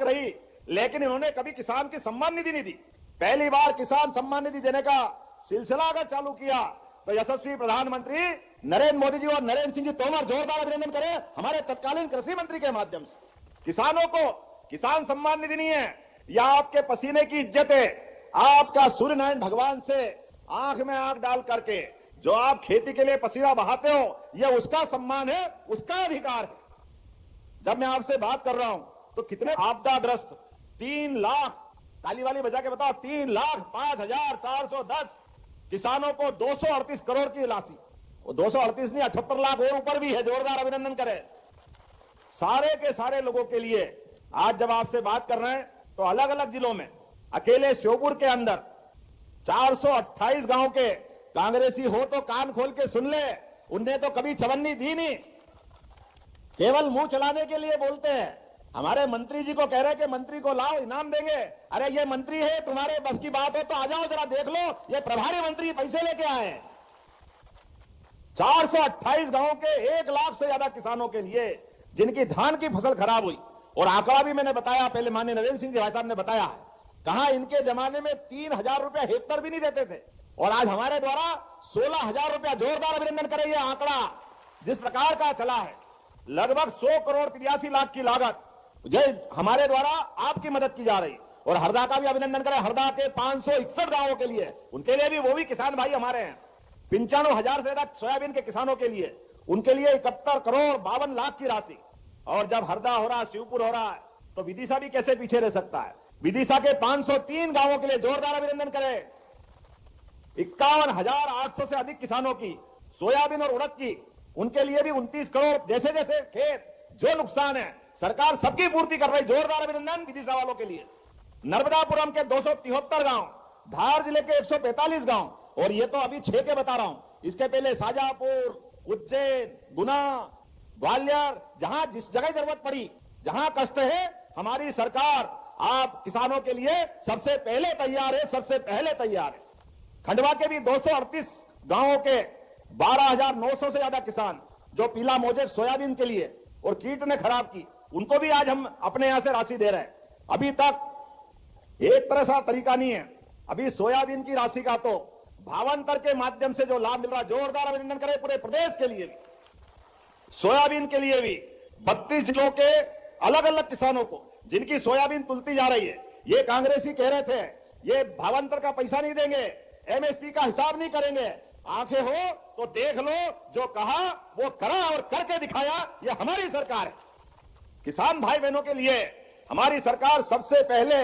रही, लेकिन इन्होंने कभी किसान की सम्मान निधि नहीं दी। पहली बार किसान सम्मान निधि देने का सिलसिला अगर चालू किया तो यशस्वी प्रधानमंत्री नरेंद्र मोदी जी और नरेंद्र सिंह जी तोमर जोरदार अभिनंदन करें हमारे तत्कालीन कृषि मंत्री के माध्यम से। किसानों को किसान सम्मान निधि नहीं है, यह आपके पसीने की इज्जत है। आपका सूर्य नारायण भगवान से आंख में आंख डाल करके जो आप खेती के लिए पसीना बहाते हो, यह उसका सम्मान है, उसका अधिकार है। जब मैं आपसे बात कर रहा हूं तो कितने आपदाग्रस्त 3 लाख, ताली वाली बजा के बताओ, 3,05,410 किसानों को 238 करोड़ की राशि, वो 238 नहीं 78 लाख और ऊपर भी है, जोरदार अभिनंदन करें। सारे के सारे लोगों के लिए आज जब आपसे बात कर रहे हैं तो अलग अलग जिलों में, अकेले श्योपुर के अंदर 428 गांव के कांग्रेसी हो तो कान खोल के सुन ले, उनने तो कभी चवन्नी दी नहीं, केवल मुंह चलाने के लिए बोलते हैं। हमारे मंत्री जी को कह रहे कि मंत्री को लाओ इनाम देंगे। अरे ये मंत्री है, तुम्हारे बस की बात हो तो आ जाओ, जरा देख लो, ये प्रभारी मंत्री पैसे लेके आए। 428 गांव के 1 लाख से ज्यादा किसानों के लिए जिनकी धान की फसल खराब हुई, और आंकड़ा भी मैंने बताया, पहले माननीय नरेंद्र सिंह जी भाई साहब ने बताया है, कहा इनके जमाने में 3,000 रुपया हेक्टर भी नहीं देते थे, और आज हमारे द्वारा 16,000 रुपया, जोरदार अभिनंदन करें। यह आंकड़ा जिस प्रकार का चला है, लगभग 100 करोड़ 83 लाख की लागत जो हमारे द्वारा आपकी मदद की जा रही, और हरदा का भी अभिनंदन करें। हरदा के 561 गांवों के लिए, उनके लिए भी, वो भी किसान भाई हमारे हैं। 95,000 से अधिक सोयाबीन के किसानों के लिए, उनके लिए 71 करोड़ 52 लाख की राशि। और जब हरदा हो रहा, शिवपुर हो रहा है, तो विदिशा भी कैसे पीछे रह सकता है। विदिशा के 503 गांवों के लिए जोरदार अभिनंदन करें। 51,800 से अधिक किसानों की सोयाबीन और उड़द की, उनके लिए भी 29 करोड़। जैसे जैसे खेत जो नुकसान है, सरकार सबकी पूर्ति कर रही, जोरदार अभिनंदन विदिशा वालों के लिए। नर्मदापुरम के 273 गांव, धार जिले के 145 गांव, और ये तो अभी 6 के बता रहा हूं, इसके पहले शाजापुर, उज्जैन, गुना, ग्वालियर, जहां जिस जगह जरूरत पड़ी, जहां कष्ट है, हमारी सरकार आप किसानों के लिए सबसे पहले तैयार है, सबसे पहले तैयार है। खंडवा के भी 238 गांवों के 12,900 से ज्यादा किसान जो पीला मोजेक सोयाबीन के लिए और कीट ने खराब की, उनको भी आज हम अपने यहां से राशि दे रहे हैं। अभी तक एक तरह सा तरीका नहीं है, अभी सोयाबीन की राशि का तो भावांतर के माध्यम से जो लाभ मिल रहा है, जोरदार अभिनंदन करें पूरे प्रदेश के लिए भी। सोयाबीन के लिए भी 32 जिलों के अलग अलग किसानों को जिनकी सोयाबीन तुलती जा रही है, ये कांग्रेसी कह रहे थे ये भावांतर का पैसा नहीं देंगे, एमएसपी का हिसाब नहीं करेंगे। आंखें हो तो देख लो, जो कहा वो करा और करके दिखाया, ये हमारी सरकार है। किसान भाई बहनों के लिए हमारी सरकार सबसे पहले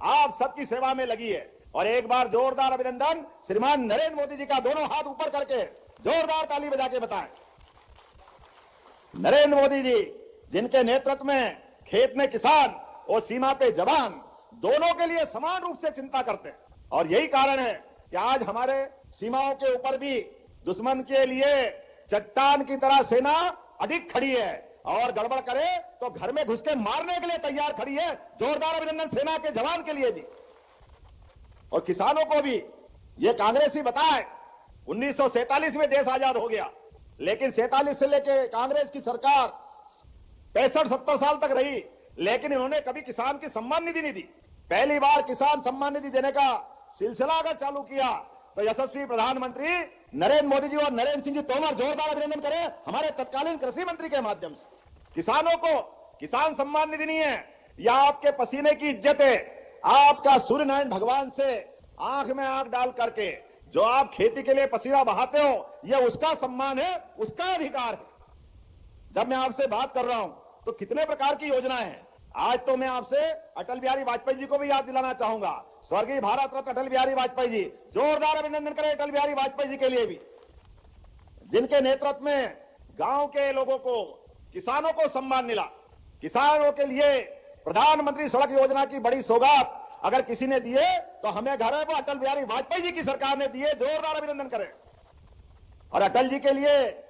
आप सबकी सेवा में लगी है। और एक बार जोरदार अभिनंदन श्रीमान नरेंद्र मोदी जी का, दोनों हाथ ऊपर करके जोरदार ताली बजा के बताएं। नरेंद्र मोदी जी जिनके नेतृत्व में खेत में किसान और सीमा पे जवान दोनों के लिए समान रूप से चिंता करते हैं, और यही कारण है कि आज हमारे सीमाओं के ऊपर भी दुश्मन के लिए चट्टान की तरह सेना अधिक खड़ी है, और गड़बड़ करे तो घर में घुस के मारने के लिए तैयार खड़ी है। जोरदार अभिनंदन सेना के जवान के लिए भी, और किसानों को भी। ये कांग्रेसी बताए 1947 में देश आजाद हो गया, लेकिन 47 से लेके कांग्रेस की सरकार 65-70 साल तक रही, लेकिन इन्होंने कभी किसान की सम्मान निधि नहीं दी। पहली बार किसान सम्मान निधि देने का सिलसिला अगर चालू किया तो यशस्वी प्रधानमंत्री नरेंद्र मोदी जी और नरेंद्र सिंह जी तोमर, जोरदार अभिनंदन करें हमारे तत्कालीन कृषि मंत्री के माध्यम से। किसानों को किसान सम्मान निधि नहीं है, यह आपके पसीने की इज्जत है। आपका सूर्य नारायण भगवान से आंख में आंख डाल करके जो आप खेती के लिए पसीना बहाते हो, यह उसका सम्मान है, उसका अधिकार है। जब मैं आपसे बात कर रहा हूं तो कितने प्रकार की योजनाएं हैं। आज तो मैं आपसे अटल बिहारी वाजपेयी जी को भी याद दिलाना चाहूंगा, स्वर्गीय भारत रत्न अटल बिहारी वाजपेयी जी, जोरदार अभिनंदन करें अटल बिहारी वाजपेयी जी के लिए भी, जिनके नेतृत्व में गांव के लोगों को, किसानों को सम्मान मिला। किसानों के लिए प्रधानमंत्री सड़क योजना की बड़ी सौगात अगर किसी ने दिए तो हमें घर है वो अटल बिहारी वाजपेयी जी की सरकार ने दिए, जोरदार अभिनंदन करें। और अटल जी के लिए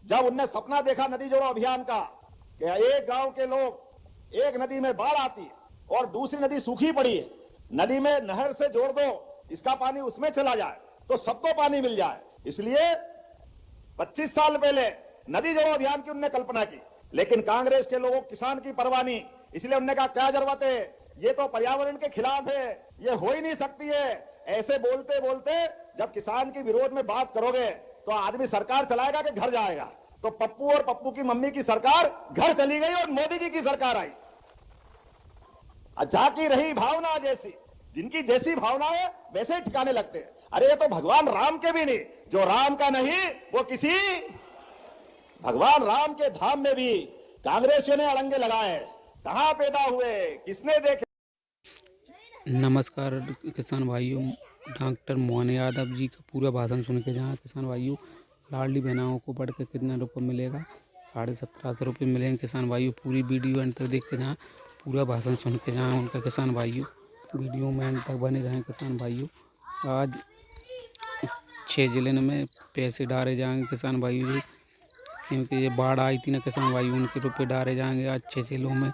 जब उनने सपना देखा नदी जोड़ो अभियान का, कि एक गांव के लोग, एक नदी में बाढ़ आती और दूसरी नदी सूखी पड़ी है, नदी में नहर से जोड़ दो, इसका पानी उसमें चला जाए तो सबको पानी मिल जाए। इसलिए 25 साल पहले नदी जोड़ो अभियान की उन्होंने कल्पना की, लेकिन कांग्रेस के लोगों किसान की परवाह नहीं, इसलिए उन्होंने कहा क्या जरूरत है, ये तो पर्यावरण के खिलाफ है, ये हो ही नहीं सकती है। ऐसे बोलते बोलते जब किसान के विरोध में बात करोगे तो आदमी सरकार चलाएगा कि घर जाएगा। तो पप्पू और पप्पू की मम्मी की सरकार घर चली गई और मोदी जी की सरकार आई। झांकी रही भावना जैसी, जिनकी जैसी भावना है वैसे ठिकाने लगते हैं। अरे ये तो भगवान राम के भी नहीं, जो राम का नहीं वो किसी, भगवान राम के धाम में भी कांग्रेसियों ने अड़ंगे लगाए। कहां पैदा हुए, किसने देखे। नमस्कार किसान भाइयों, डॉक्टर मोहन यादव जी का पूरा भाषण सुन के जहाँ किसान भाइयों लाडली बहनाओं को बढ़ के कितना रुपये मिलेगा, 1750 रुपये मिलेंगे किसान भाइयों। पूरी वीडियो एंड तक देख के जहाँ पूरा भाषण सुन के जहाँ उनका किसान भाइयों वीडियो में एंड तक बने रहें किसान भाइयों। आज 6 जिले में पैसे डाले जाएंगे किसान भाइयों जी, क्योंकि ये बाढ़ आई थी ना किसान भाइयों, उनके रुपये डाले जाएंगे आज 6 जिलों में।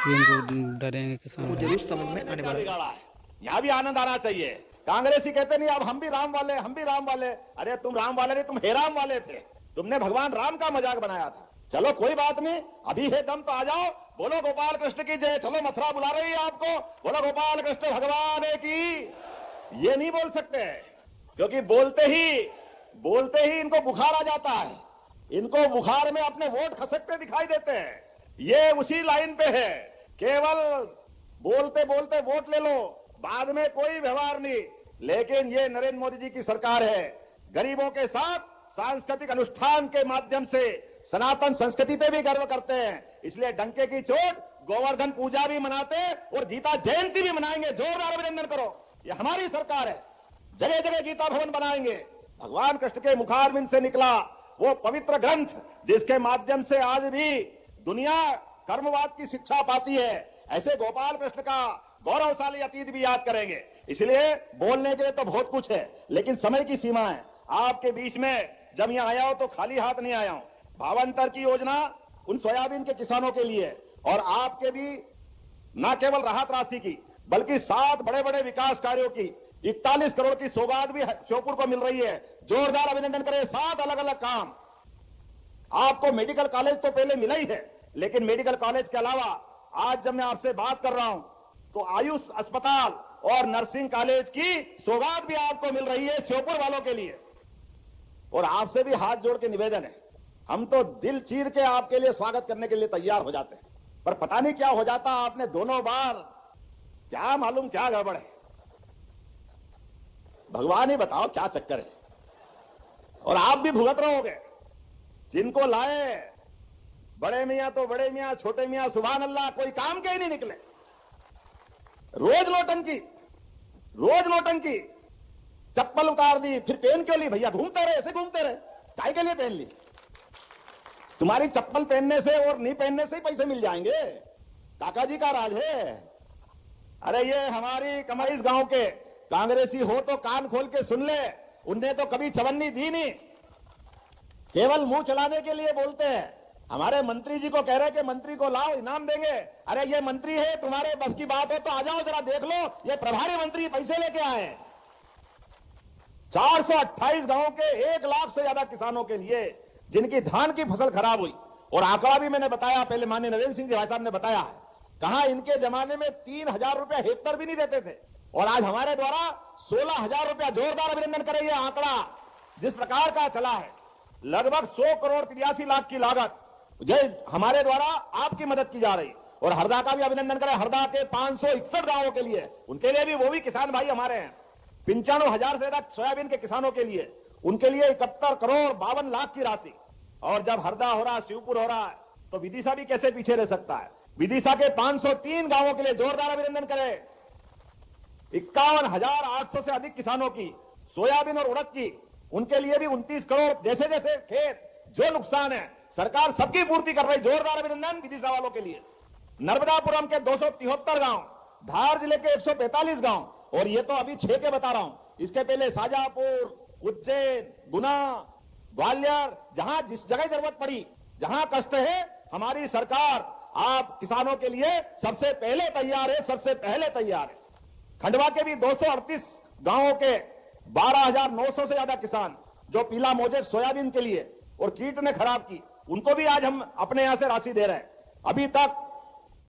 इनको डरेंगे किसान जरूर समझ में आने वाला है। यहाँ भी आनंद आना चाहिए। कांग्रेसी कहते नहीं अब हम भी राम वाले, हम भी राम वाले। अरे तुम राम वाले नहीं, तुम हेराम वाले थे। तुमने भगवान राम का मजाक बनाया था। चलो कोई बात नहीं, अभी है दम तो आ जाओ, बोलो गोपाल कृष्ण की जय। चलो मथुरा बुला रही है आपको, बोलो गोपाल कृष्ण भगवान की। ये नहीं बोल सकते क्योंकि बोलते ही इनको बुखार आ जाता है। इनको बुखार में अपने वोट खसकते दिखाई देते हैं। ये उसी लाइन पे है, केवल बोलते बोलते वोट ले लो, बाद में कोई व्यवहार नहीं। लेकिन ये नरेंद्र मोदी जी की सरकार है, गरीबों के साथ सांस्कृतिक अनुष्ठान के माध्यम से सनातन संस्कृति पे भी गर्व करते हैं। इसलिए डंके की चोट गोवर्धन पूजा भी मनाते और गीता जयंती भी मनाएंगे। जोरदार अभिनंदन करो, ये हमारी सरकार है। जगह जगह गीता भवन बनाएंगे। भगवान कृष्ण के मुखारविंद से निकला वो पवित्र ग्रंथ, जिसके माध्यम से आज भी दुनिया कर्मवाद की शिक्षा पाती है। ऐसे गोपाल कृष्ण का गौरवशाली अतीत भी याद करेंगे। इसलिए बोलने के लिए तो बहुत कुछ है, लेकिन समय की सीमा है। आपके बीच में जब यहां आया हूं तो खाली हाथ नहीं आया हूं। भावांतर की योजना उन सोयाबीन के किसानों के लिए, और आपके भी न केवल राहत राशि की बल्कि 7 बड़े बड़े विकास कार्यों की 41 करोड़ की सौगात भी श्योपुर को मिल रही है। जोरदार अभिनंदन करें। 7 अलग अलग काम। आपको मेडिकल कॉलेज तो पहले मिला ही है, लेकिन मेडिकल कॉलेज के अलावा आज जब मैं आपसे बात कर रहा हूं तो आयुष अस्पताल और नर्सिंग कॉलेज की सौगात भी आपको मिल रही है श्योपुर वालों के लिए। और आपसे भी हाथ जोड़ के निवेदन है, हम तो दिल चीर के आपके लिए स्वागत करने के लिए तैयार हो जाते हैं, पर पता नहीं क्या हो जाता। आपने दोनों बार, क्या मालूम क्या गड़बड़ है, भगवान ही बताओ क्या चक्कर है। और आप भी भुगत रहोगे। जिनको लाए बड़े मियां तो बड़े मियां, छोटे मियां सुभान अल्लाह, कोई काम के ही नहीं निकले। रोज नौटंकी। चप्पल उतार दी, फिर पहन क्यों ली भैया? घूमते रहे, ऐसे घूमते रहे, काय के लिए पहन ली? तुम्हारी चप्पल पहनने से और नहीं पहनने से ही पैसे मिल जाएंगे। काका जी का राज है। अरे ये हमारी कमरीज गांव के कांग्रेसी हो तो कान खोल के सुन ले, उनने तो कभी चवन्नी दी नहीं, केवल मुंह चलाने के लिए बोलते हैं। हमारे मंत्री जी को कह रहे कि मंत्री को लाओ, इनाम देंगे। अरे ये मंत्री है, तुम्हारे बस की बात हो तो आ जाओ, जरा देख लो, ये प्रभारी मंत्री पैसे लेके आए। 428 गांवों के 1 लाख से ज्यादा किसानों के लिए जिनकी धान की फसल खराब हुई, और आंकड़ा भी मैंने बताया पहले, माननीय नरेंद्र सिंह जी भाई साहब ने बताया है। कहा इनके जमाने में 3000 रुपया हेक्टर भी नहीं देते थे, और आज हमारे द्वारा 16,000 रुपया। जोरदार अभिनंदन करें। यह आंकड़ा जिस प्रकार का चला है, लगभग 100 करोड़ 83 लाख की लागत हमारे द्वारा आपकी मदद की जा रही। और हरदा का भी अभिनंदन करें। हरदा के 561 गांवों के लिए, उनके लिए भी वो भी किसान भाई हमारे हैं। 95,000 से अधिक सोयाबीन के किसानों के लिए, उनके लिए 71 करोड़ 52 लाख की राशि। और जब हरदा हो रहा, शिवपुर हो रहा है, तो विदिशा भी कैसे पीछे रह सकता है। विदिशा के 503 गांवों के लिए जोरदार अभिनंदन करें। 51,800 से अधिक किसानों की सोयाबीन और उड़द की, उनके लिए भी 29 करोड़। जैसे जैसे खेत जो नुकसान है, सरकार सबकी पूर्ति कर रही। जोरदार अभिनंदन विदिशा वालों के लिए। नर्मदापुरम के 273 गांव, धार जिले के 145 गांव, और ये तो अभी 6 के बता रहा हूं। इसके पहले शाजापुर, उज्जैन, गुना, ग्वालियर, जहां जिस जगह जरूरत पड़ी, जहां कष्ट है, हमारी सरकार आप किसानों के लिए सबसे पहले तैयार है, सबसे पहले तैयार है। खंडवा के भी 238 गांवों के 12,900 से ज्यादा किसान जो पीला मोजेक सोयाबीन के लिए और कीट ने खराब की, उनको भी आज हम अपने यहां से राशि दे रहे हैं। अभी तक